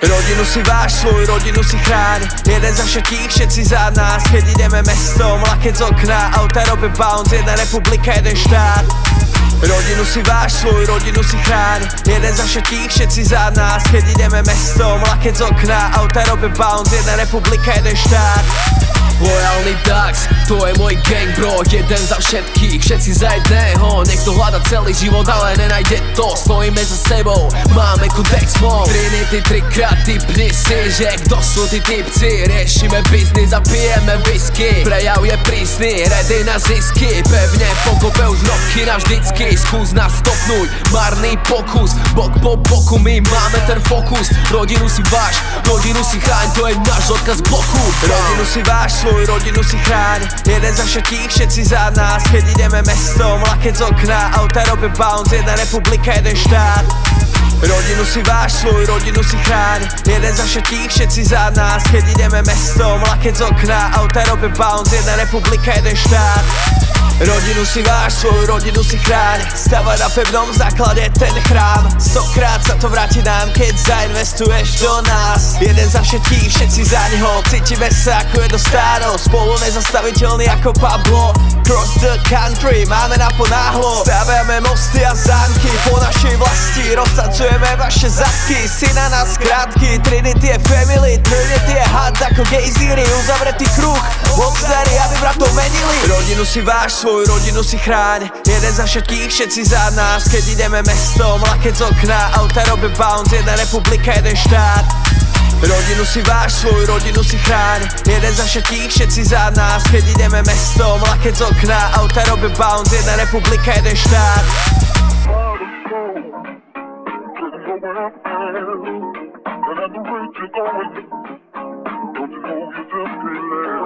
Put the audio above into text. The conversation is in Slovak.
Rodinu si váš, svoju rodinu si chráň. Jeden za všetkých, všetci za nás. Keď ideme mestom, laket z okna, auta robia bounce, jedna republika, jeden štát. Rodinu si váš, svoju rodinu si chráň. Jeden za všetkých, všetci za nás. Keď ideme mestom, laket z okna, auta robia bounce, jedna republika, jeden štát. Lojálny Dax, to je môj gang bro. Jeden za všetkých, všetci za jedného. Niekto hľada celý život, ale nenajde to. Stojíme za sebou, máme kodex mov. Trinity trikrát typni si, že kto sú tí typci. Riešime biznis a pijeme whisky. Prejav je prísny, ready na zisky. Pevne pokope už roky navždycky. Skús nás stopnúť, marný pokus. Bok po boku, my máme ten fokus. Rodinu si váš, rodinu si chráň, to je náš odkaz bloku. Rodinu si váš, svoju rodinu si chráň. Jeden za všetkých, všetci za nás. Keď ideme mestom, laket z okna, auta robia bounce, jedna republika, jeden štát. Rodinu si váš, svoju rodinu si chráň. Jeden za všetkých, všetci za nás. Keď ideme mestom, laket z okna, auta robia bounce, jedna republika, jeden štát. Rodinu si váš, svoju rodinu si chráň. Stavaj na pevnom základe ten chrám. Stokrát sa to vráti nám, keď zainvestuješ do nás. Jeden za všetkých, všetci za neho. Cítime sa ako jedno stáro, spolu nezastaviteľný ako Pablo. Cross the country, máme na ponáhlo. Staviame mosty a zámky po našej vlasti. Roztancujeme vaše zadky, si na nás krátky. Trinity je family, Trinity je had ako gejzíry. Uzavretý kruh, moc starý, aby bratov menili. Rodinu si váš, svoju rodinu si chráň. Jeden za všetkých, všetci za nás. Keď ideme mestom, laket z okna, auta robia bounce, jedna republika, jeden štát. Rodinu si váš, svoju rodinu si chráň. Jeden za všetkých, všetci za nás. Keď ideme mestom, laket z okna, auta robia bounce, jedna republika, jeden štát. And at the rate you're going, don't you know you just can't last?